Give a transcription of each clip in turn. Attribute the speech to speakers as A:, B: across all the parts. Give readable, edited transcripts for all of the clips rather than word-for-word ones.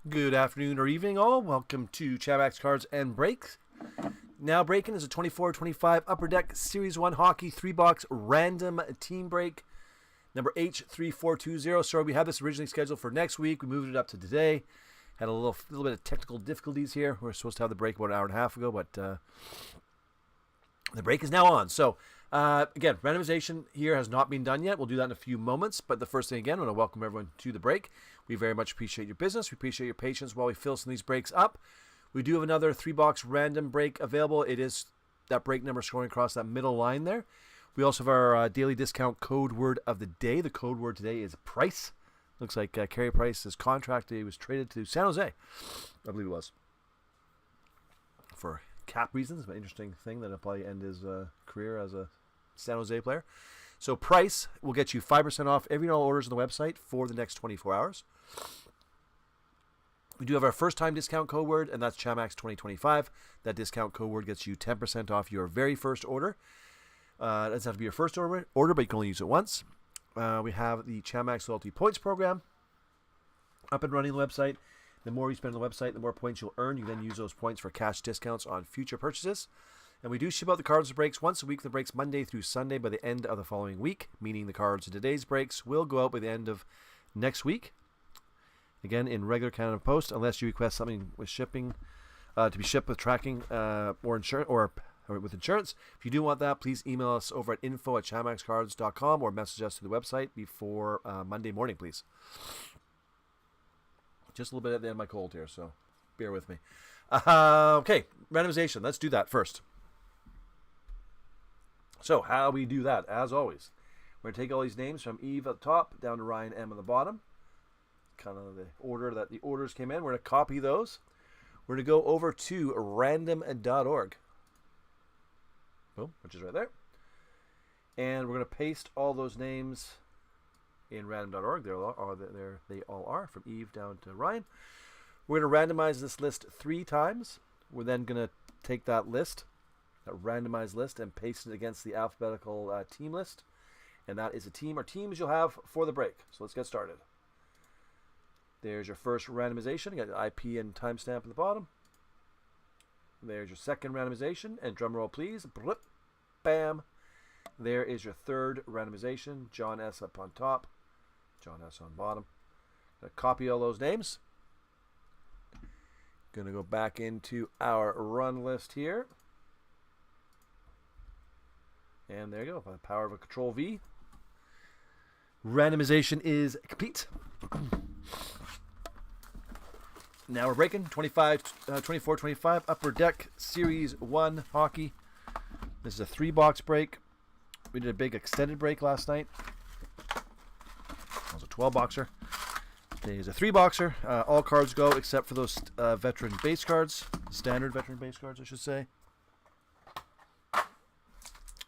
A: Good afternoon or evening, all. Welcome to Chamax Cards and Breaks. Now breaking is a 24-25 Upper Deck Series 1 Hockey 3-box random team break. Number H3420. Sorry, we had this originally scheduled for next week. We moved it up to today. Had a little bit of technical difficulties here. We were supposed to have the break about an hour and a half ago, but the break is now on. So, again, randomization here has not been done yet. We'll do that in a few moments. But the first thing, again, I want to welcome everyone to the break. We very much appreciate your business. We appreciate your patience while we fill some of these breaks up. We do have another 3-box random break available. It is that break number scrolling across that middle line there. We also have our daily discount code word of the day. The code word today is price. Looks like Carey Price's contract, he was traded to San Jose, I believe it was, for cap reasons. An interesting thing that will probably end his career as a San Jose player. So Price will get you 5% off every and all orders on the website for the next 24 hours. We do have our first time discount code word, and that's Chamax 2025. That discount code word gets you 10% off your very first order. It doesn't have to be your first order, but you can only use it once. We have the Chamax Loyalty Points Program up and running on the website. The more you spend on the website, the more points you'll earn. You then use those points for cash discounts on future purchases. And we do ship out the cards and breaks once a week. The breaks Monday through Sunday by the end of the following week, meaning the cards in today's breaks will go out by the end of next week. Again, in regular Canada Post, unless you request something with shipping to be shipped with tracking or insurance or with insurance. If you do want that, please email us over at info@chamaxcards.com or message us through the website before Monday morning, please. Just a little bit at the end of my cold here, so bear with me. Okay, randomization. Let's do that first. So how we do that, as always, we're going to take all these names from Eve at the top down to Ryan M at the bottom. Kind of the order that the orders came in. We're going to copy those. We're going to go over to random.org. Boom, which is right there. And we're going to paste all those names in random.org. There they all are, from Eve down to Ryan. We're going to randomize this list 3 times. We're then going to take that list, that randomized list, and paste it against the alphabetical team list. And that is a team or teams you'll have for the break. So let's get started. There's your first randomization. You got the IP and timestamp at the bottom. There's your second randomization. And drum roll, please. Bam. There is your third randomization. John S. up on top. John S. on bottom. Gonna copy all those names. Gonna go back into our run list here. And there you go. By the power of a Control V. Randomization is complete. Now we're breaking 24-25 Upper Deck Series 1 Hockey. This is a 3-box break. We did a big extended break last night. That was a 12-boxer. Today is a 3-boxer. All cards go except for those veteran base cards. Standard veteran base cards, I should say.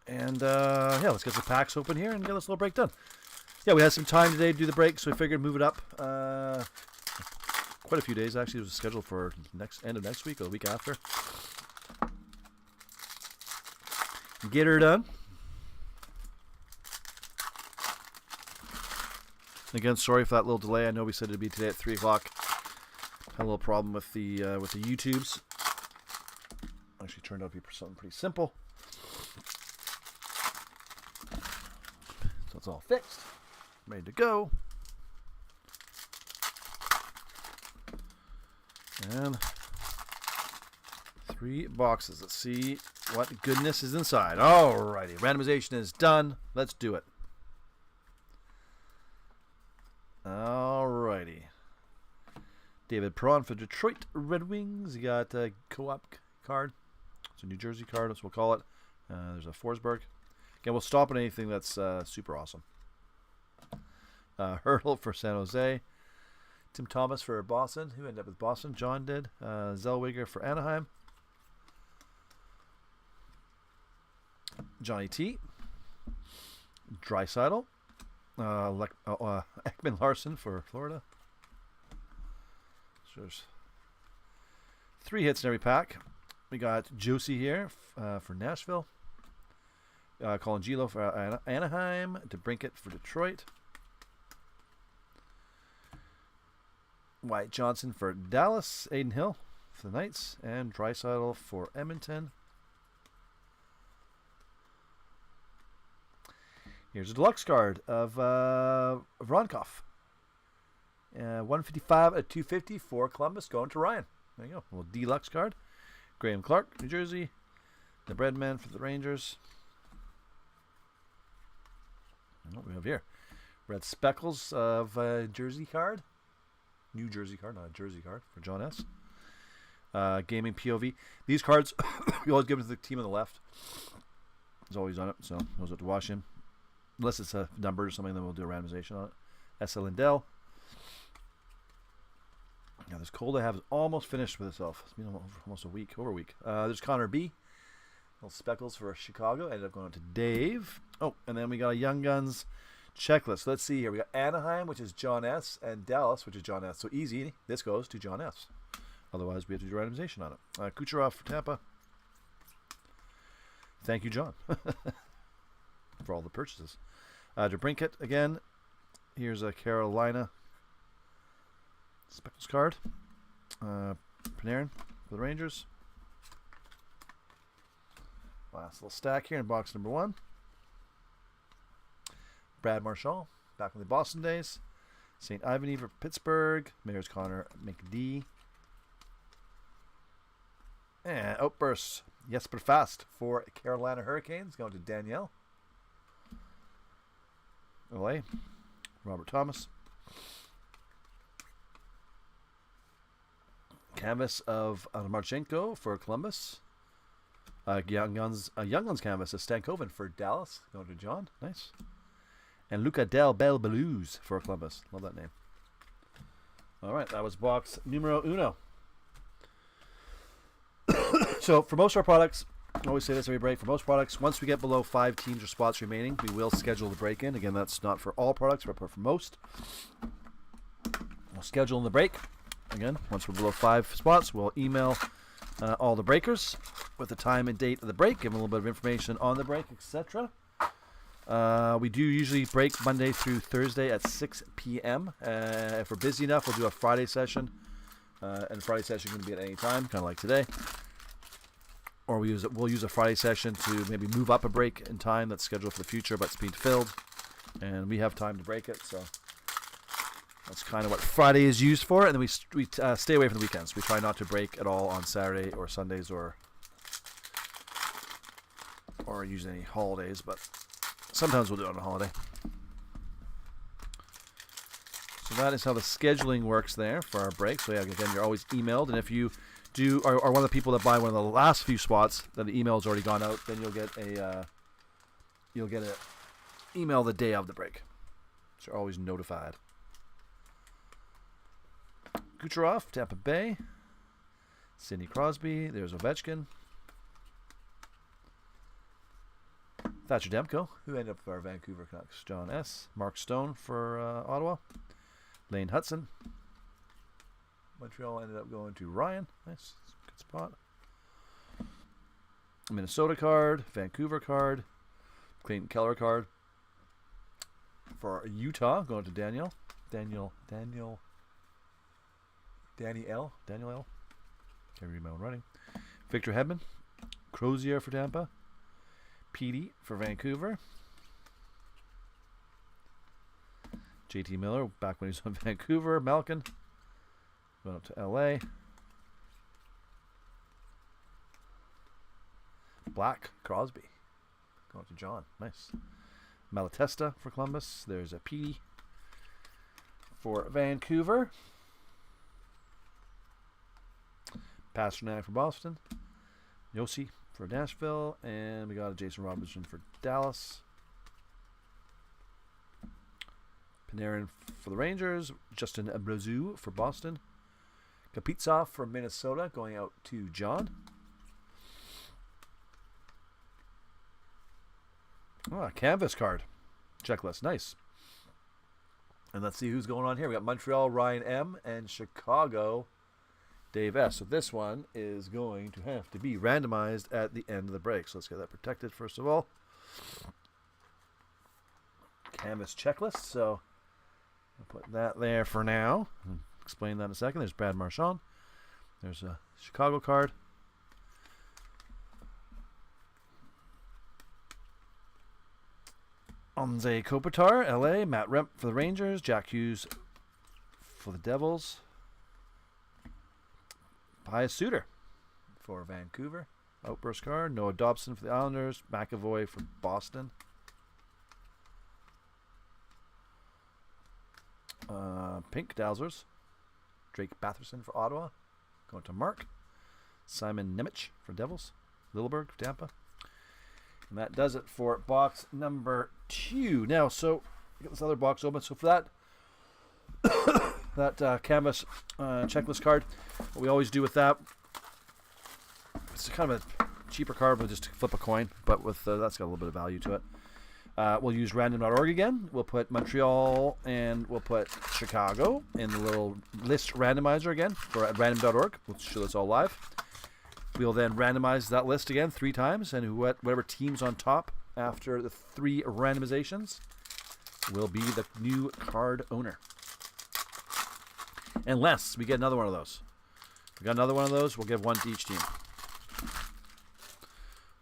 A: And yeah, let's get the packs open here and get this little break done. Yeah, we had some time today to do the break, so we figured move it up quite a few days. Actually, it was scheduled for end of next week or the week after. Get her done. Again, sorry for that little delay. I know we said it'd be today at 3 o'clock. Had a little problem with the YouTubes. Actually, turned out to be something pretty simple. So it's all fixed, ready to go. And 3 boxes. Let's see what goodness is inside. Alrighty, randomization is done. Let's do it. Alrighty. David Perron for Detroit Red Wings. You got a co-op card. It's a New Jersey card, that's what we'll call it. There's a Forsberg. Again, we'll stop at anything that's super awesome. Hurdle for San Jose. Tim Thomas for Boston. Who ended up with Boston? John did. Zellweger for Anaheim. Johnny T. Draisaitl. Ekman Larson for Florida. So there's 3 hits in every pack. We got Josie here for Nashville. Colin Gilo for Anaheim. DeBrincat for Detroit. Wyatt Johnson for Dallas. Aiden Hill for the Knights. And Draisaitl for Edmonton. Here's a deluxe card of Voronkov. 155 at 250 for Columbus, going to Ryan. There you go. A little deluxe card. Graham Clark, New Jersey. The Breadman for the Rangers. And what we have here? Red Speckles of Jersey card. New Jersey card, not a Jersey card, for John S. Gaming POV. These cards, you always give them to the team on the left. He's always on it, so goes up to Washington. Unless it's a number or something, then we'll do a randomization on it. S.L. Lindell. Now, this cold I have is almost finished with itself. It's been almost over a week. There's Connor B. Little Speckles for Chicago. Ended up going to Dave. Oh, and then we got a Young Guns checklist. Let's see here. We got Anaheim, which is John S., and Dallas, which is John S. So easy. This goes to John S. Otherwise, we have to do randomization on it. Kucherov for Tampa. Thank you, John, for all the purchases. DeBrincat again. Here's a Carolina Speckles card. Panarin for the Rangers. Last little stack here in box number 1. Brad Marchand, back in the Boston days. St. Ivany for Pittsburgh. Mayor's Connor McD. And Outbursts, Jesper Fast for Carolina Hurricanes, going to Danielle. LA, Robert Thomas. Canvas of Marchenko for Columbus. Young Guns canvas of Stankoven for Dallas, going to John. Nice. And Luca Del Belbeluz for Columbus. Love that name. All right, that was box numero uno. So for most of our products, I always say this every break, for most products, once we get below 5 teams or spots remaining, we will schedule the break-in. Again, that's not for all products, but for most. We'll schedule in the break. Again, once we're below 5 spots, we'll email all the breakers with the time and date of the break, give them a little bit of information on the break, etc. We do usually break Monday through Thursday at 6 p.m. If we're busy enough, we'll do a Friday session. And Friday session can be at any time, kind of like today. Or we'll use a Friday session to maybe move up a break in time that's scheduled for the future, but it's being filled. And we have time to break it, so that's kind of what Friday is used for. And then we stay away from the weekends. We try not to break at all on Saturday or Sundays or use any holidays, but sometimes we'll do it on a holiday. So that is how the scheduling works there for our break. So yeah, again, you're always emailed, and if you are one of the people that buy one of the last few spots that the email's already gone out, then you'll get a email the day of the break. So you're always notified. Kucherov, Tampa Bay. Sidney Crosby. There's Ovechkin. Thatcher Demko, who ended up for our Vancouver Canucks. John S. Mark Stone for Ottawa. Lane Hudson. Montreal ended up going to Ryan. Nice. Good spot. Minnesota card. Vancouver card. Clayton Keller card. For Utah, going to Daniel L. Can't read my own writing. Victor Hedman. Crozier for Tampa. Petey for Vancouver. JT Miller, back when he was on Vancouver. Malkin. Going up to LA. Black, Crosby. Going to John. Nice. Malatesta for Columbus. There's a Petey for Vancouver. Pasternak for Boston. Yossi for Nashville. And we got a Jason Robinson for Dallas. Panarin for the Rangers. Justin Abreu for Boston. Kaprizov for Minnesota going out to John. Oh, a canvas card. Checklist. Nice. And let's see who's going on here. We got Montreal, Ryan M. and Chicago, Dave S. So this one is going to have to be randomized at the end of the break. So let's get that protected first of all. Canvas checklist. So I'll put that there for now. explain that in a second. There's Brad Marchand. There's a Chicago card. Anze Kopitar, LA. Matt Remp for the Rangers. Jack Hughes for the Devils. Pius Suter for Vancouver. Outburst card. Noah Dobson for the Islanders. McAvoy for Boston. Pink Dazzlers. Drake Batherson for Ottawa. Going to Mark. Simon Nemec for Devils. Lilleberg for Tampa. And that does it for box number 2. Now, so get this other box open. So for that canvas checklist card, what we always do with that, it's kind of a cheaper card, but just flip a coin. But with that's got a little bit of value to it. We'll use random.org again. We'll put Montreal and we'll put Chicago in the little list randomizer again for at random.org. We'll show this all live. We'll then randomize that list again 3 times, and whatever team's on top after the 3 randomizations will be the new card owner. Unless we get another one of those. If we got another one of those, we'll give 1 to each team.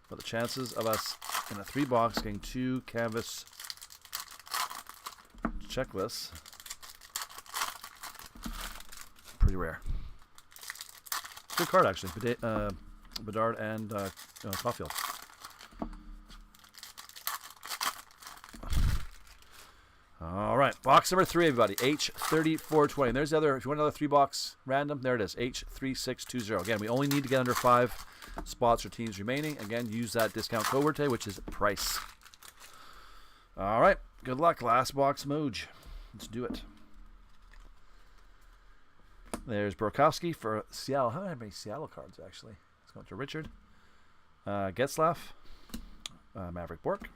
A: But the chances of us in a 3-box getting 2 canvas checklists, pretty rare. Good card, actually. Bedard and Caulfield. All right, box number 3, everybody. H3420. And there's the other. If you want another 3-box random, there it is. H3620. Again, we only need to get under 5 spots or teams remaining. Again, use that discount code today, which is price. All right, good luck. Last box, Moj. Let's do it. There's Burakovsky for Seattle. I haven't had many Seattle cards, actually. Let's go to Richard. Getzlaff. Maverick Bork.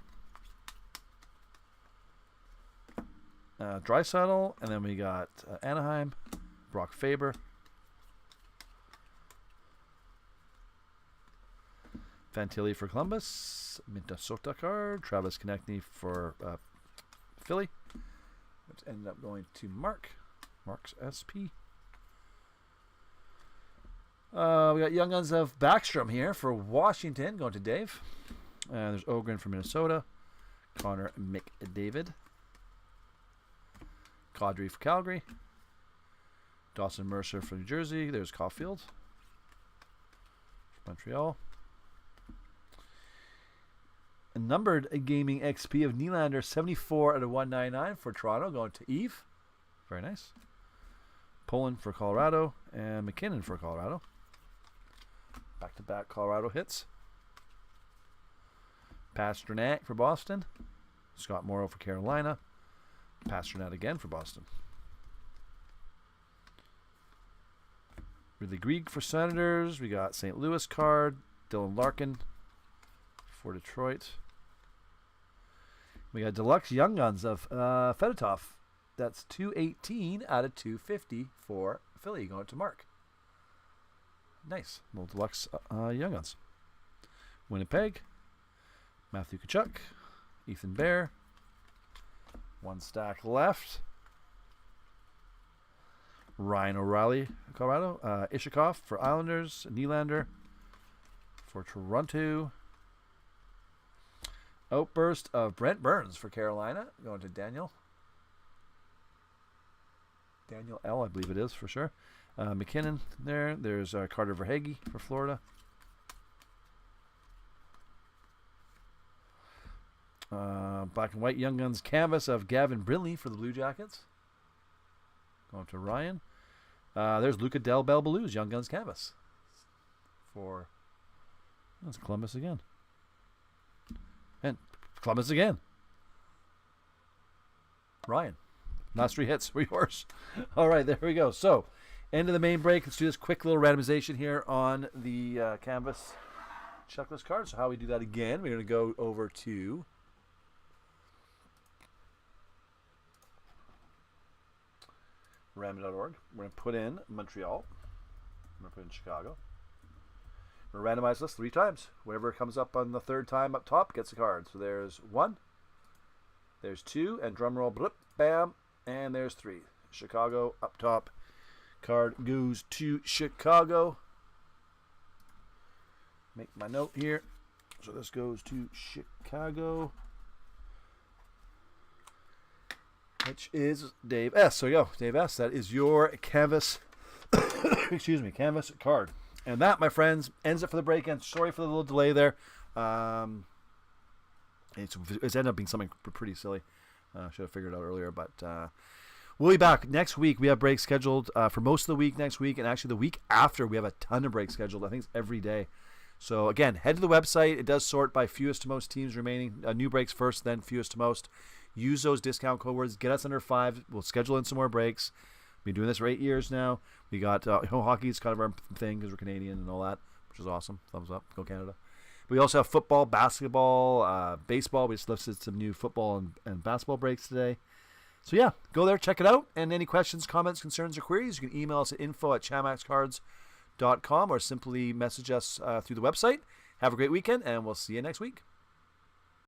A: Draisaitl. And then we got Anaheim. Brock Faber. Fantilli for Columbus. Minnesota card. Travis Konecny for Philly. Which ended up going to Mark. Mark's SP. We got Young Guns of Backstrom here for Washington, going to Dave. There's Ogren for Minnesota. Connor McDavid. Kadri for Calgary. Dawson Mercer for New Jersey. There's Caulfield for Montreal. A numbered gaming XP of Nylander, 74 out of 199 for Toronto, going to Eve. Very nice. Poland for Colorado. And McKinnon for Colorado. Back-to-back Colorado hits. Pastrnak for Boston. Scott Morrow for Carolina. Pastrnak again for Boston. Ridley Greig for Senators. We got St. Louis card. Dylan Larkin for Detroit. We got Deluxe Young Guns of Fedotov. That's 218 out of 250 for Philly, going to Mark. Nice. Little Deluxe Young Guns. Winnipeg. Matthew Tkachuk. Ethan Bear. 1 stack left. Ryan O'Reilly, Colorado. Ishikov for Islanders. Nylander for Toronto. Outburst of Brent Burns for Carolina. Going to Daniel. Daniel L, I believe it is for sure. McKinnon there. There's Carter Verhaeghe for Florida. Black and white Young Guns canvas of Gavin Brindley for the Blue Jackets. Going to Ryan. There's Luca Del Bel Belluz Young Guns canvas for that's Columbus again. And Columbus again. Ryan. Last 3 hits were yours. All right, there we go. So, end of the main break. Let's do this quick little randomization here on the canvas checklist card. So how we do that again, we're going to go over to random.org. We're going to put in Montreal. We're going to put in Chicago. We're going to randomize this 3 times. Whatever comes up on the 3rd time up top gets a card. So there's 1, there's 2, and drum roll, blip, bam, and there's 3. Chicago up top card goes to Chicago. Make my note here. So this goes to Chicago, which is Dave S. So go, Dave S. That is your canvas, canvas card. And that, my friends, ends it for the break-in. Sorry for the little delay there. It's ended up being something pretty silly. Should have figured it out earlier, but we'll be back next week. We have breaks scheduled for most of the week next week, and actually the week after we have a ton of breaks scheduled. I think it's every day. So again, head to the website. It does sort by fewest to most teams remaining. New breaks first, then fewest to most. Use those discount code words. Get us under 5. We'll schedule in some more breaks. We've been doing this for 8 years now. We got hockey is kind of our thing because we're Canadian and all that, which is awesome. Thumbs up. Go Canada. We also have football, basketball, baseball. We just listed some new football and basketball breaks today. So yeah, go there, check it out. And any questions, comments, concerns, or queries, you can email us at info@chamaxcards.com or simply message us through the website. Have a great weekend, and we'll see you next week.